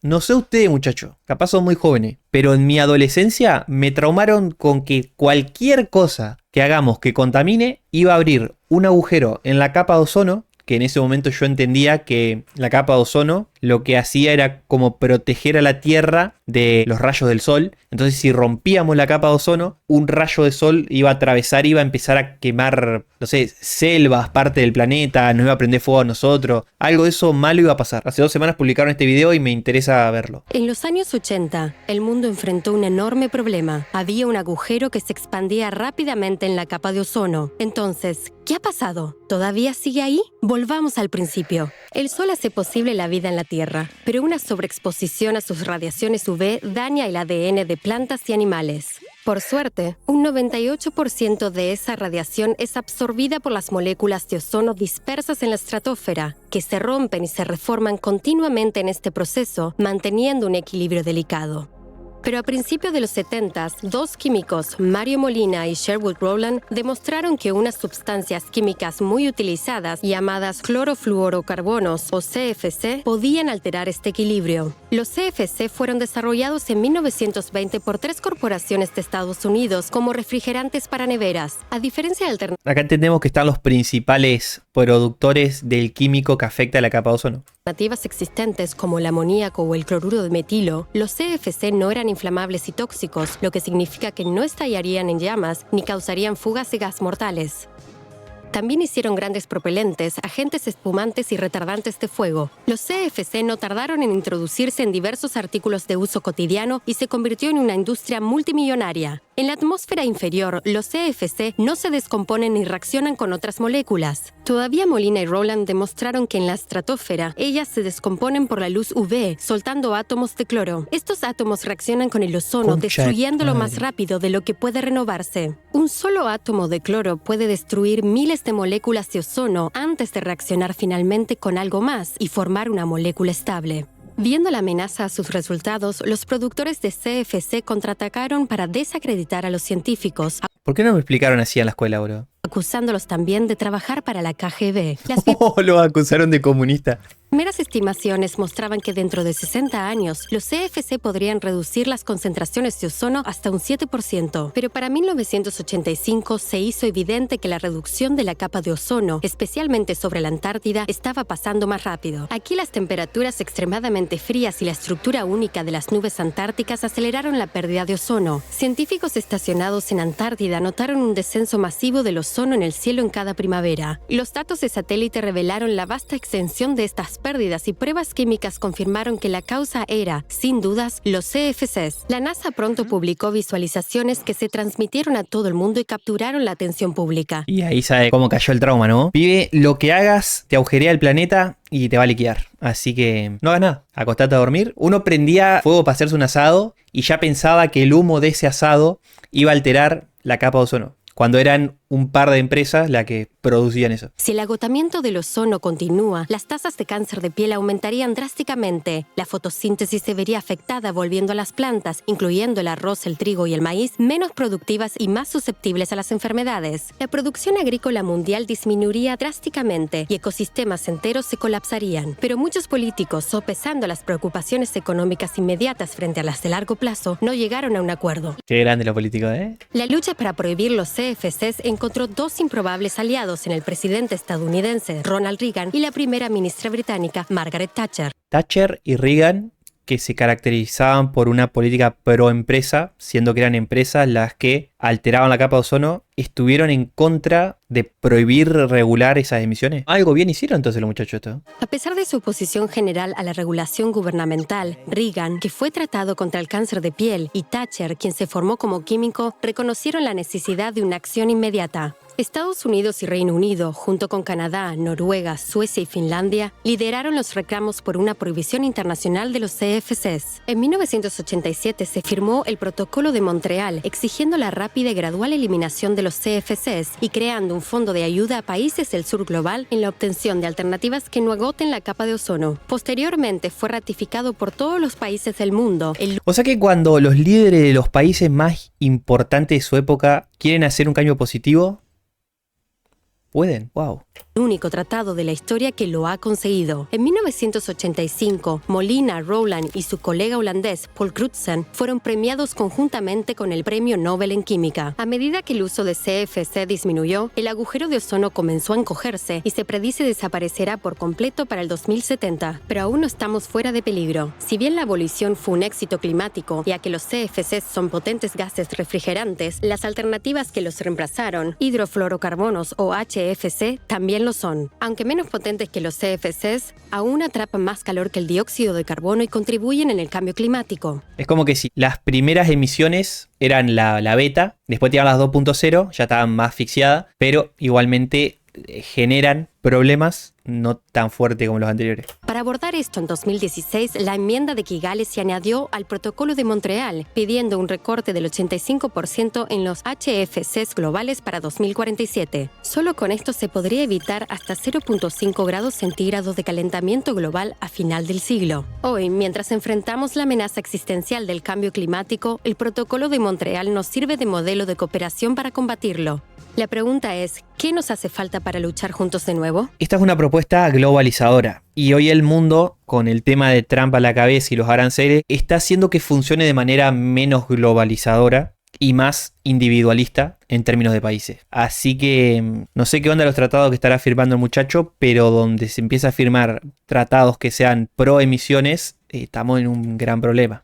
No sé ustedes, muchachos, capaz son muy jóvenes, pero en mi adolescencia me traumaron con que cualquier cosa que hagamos que contamine iba a abrir un agujero en la capa de ozono, que en ese momento yo entendía que la capa de ozono lo que hacía era como proteger a la Tierra de los rayos del sol. Entonces si rompíamos la capa de ozono, un rayo de sol iba a atravesar, iba a empezar a quemar, no sé, selvas, parte del planeta, nos iba a prender fuego a nosotros. Algo de eso malo iba a pasar. Hace 2 semanas publicaron este video y me interesa verlo. En los años 80, el mundo enfrentó un enorme problema. Había un agujero que se expandía rápidamente en la capa de ozono. Entonces, ¿qué ha pasado? ¿Todavía sigue ahí? Volvamos al principio. El Sol hace posible la vida en la Tierra, pero una sobreexposición a sus radiaciones UV daña el ADN de plantas y animales. Por suerte, un 98% de esa radiación es absorbida por las moléculas de ozono dispersas en la estratosfera, que se rompen y se reforman continuamente en este proceso, manteniendo un equilibrio delicado. Pero a principios de los 70s, 2 químicos, Mario Molina y Sherwood Rowland, demostraron que unas sustancias químicas muy utilizadas, llamadas clorofluorocarbonos o CFC, podían alterar este equilibrio. Los CFC fueron desarrollados en 1920 por 3 corporaciones de Estados Unidos como refrigerantes para neveras. A diferencia del Acá entendemos que están los principales productores del químico que afecta a la capa de ozono. Alternativas existentes como el amoníaco o el cloruro de metilo, los CFC no eran inflamables y tóxicos, lo que significa que no estallarían en llamas ni causarían fugas de gas mortales. También hicieron grandes propelentes, agentes espumantes y retardantes de fuego. Los CFC no tardaron en introducirse en diversos artículos de uso cotidiano y se convirtió en una industria multimillonaria. En la atmósfera inferior, los CFC no se descomponen ni reaccionan con otras moléculas. Todavía Molina y Rowland demostraron que en la estratosfera, ellas se descomponen por la luz UV, soltando átomos de cloro. Estos átomos reaccionan con el ozono, destruyéndolo más rápido de lo que puede renovarse. Un solo átomo de cloro puede destruir miles de moléculas de ozono antes de reaccionar finalmente con algo más y formar una molécula estable. Viendo la amenaza a sus resultados, los productores de CFC contraatacaron para desacreditar a los científicos, ¿Por qué no me explicaron así en la escuela, bro? acusándolos también de trabajar para la KGB. Las Lo acusaron de comunista. primeras estimaciones mostraban que dentro de 60 años, los CFC podrían reducir las concentraciones de ozono hasta un 7%. Pero para 1985 se hizo evidente que la reducción de la capa de ozono, especialmente sobre la Antártida, estaba pasando más rápido. Aquí las temperaturas extremadamente frías y la estructura única de las nubes antárticas aceleraron la pérdida de ozono. Científicos estacionados en Antártida notaron un descenso masivo del ozono en el cielo en cada primavera. Los datos de satélite revelaron la vasta extensión de estas pérdidas y pruebas químicas confirmaron que la causa era, sin dudas, los CFCs. La NASA pronto publicó visualizaciones que se transmitieron a todo el mundo y capturaron la atención pública. Y ahí sabe cómo cayó el trauma, ¿no? Pibe, lo que hagas te agujerea el planeta y te va a liquidar. Así que no hagas nada, acostate a dormir. Uno prendía fuego para hacerse un asado y ya pensaba que el humo de ese asado iba a alterar la capa de ozono, cuando eran un par de empresas las que producían eso. Si el agotamiento del ozono continúa, las tasas de cáncer de piel aumentarían drásticamente. La fotosíntesis se vería afectada, volviendo a las plantas, incluyendo el arroz, el trigo y el maíz, menos productivas y más susceptibles a las enfermedades. La producción agrícola mundial disminuiría drásticamente y ecosistemas enteros se colapsarían. Pero muchos políticos, sopesando las preocupaciones económicas inmediatas frente a las de largo plazo, no llegaron a un acuerdo. Qué grande lo político, ¿eh? La lucha para prohibir los CFCs encontró 2 improbables aliados en el presidente estadounidense Ronald Reagan y la primera ministra británica Margaret Thatcher. Thatcher y Reagan, que se caracterizaban por una política pro empresa, siendo que eran empresas las que alteraban la capa de ozono, estuvieron en contra de prohibir regular esas emisiones. Algo bien hicieron entonces los muchachos esto. A pesar de su oposición general a la regulación gubernamental, Reagan, que fue tratado contra el cáncer de piel, y Thatcher, quien se formó como químico, reconocieron la necesidad de una acción inmediata. Estados Unidos y Reino Unido, junto con Canadá, Noruega, Suecia y Finlandia, lideraron los reclamos por una prohibición internacional de los CFCs. En 1987 se firmó el Protocolo de Montreal, exigiendo la rápida y gradual eliminación de los CFCs y creando un fondo de ayuda a países del sur global en la obtención de alternativas que no agoten la capa de ozono. Posteriormente fue ratificado por todos los países del mundo. O sea que cuando los líderes de los países más importantes de su época quieren hacer un cambio positivo, pueden. Wow. único tratado de la historia que lo ha conseguido. En 1985, Molina, Rowland y su colega holandés Paul Crutzen fueron premiados conjuntamente con el Premio Nobel en Química. A medida que el uso de CFC disminuyó, el agujero de ozono comenzó a encogerse y se predice desaparecerá por completo para el 2070. Pero aún no estamos fuera de peligro. Si bien la abolición fue un éxito climático, ya que los CFCs son potentes gases refrigerantes, las alternativas que los reemplazaron, hidrofluorocarbonos o HFC, también lo son. Aunque menos potentes que los CFCs, aún atrapan más calor que el dióxido de carbono y contribuyen en el cambio climático. Es como que si las primeras emisiones eran la beta, después te las 2.0, ya estaban más asfixiadas, pero igualmente generan problemas no tan fuertes como los anteriores. Para abordar esto en 2016, la enmienda de Kigali se añadió al Protocolo de Montreal, pidiendo un recorte del 85% en los HFCs globales para 2047. Solo con esto se podría evitar hasta 0.5 grados centígrados de calentamiento global a final del siglo. Hoy, mientras enfrentamos la amenaza existencial del cambio climático, el Protocolo de Montreal nos sirve de modelo de cooperación para combatirlo. La pregunta es, ¿qué nos hace falta para luchar juntos de nuevo? Esta es una propuesta globalizadora y hoy el mundo, con el tema de Trump a la cabeza y los aranceles, está haciendo que funcione de manera menos globalizadora y más individualista en términos de países. Así que no sé qué onda los tratados que estará firmando el muchacho, pero donde se empieza a firmar tratados que sean pro emisiones, estamos en un gran problema.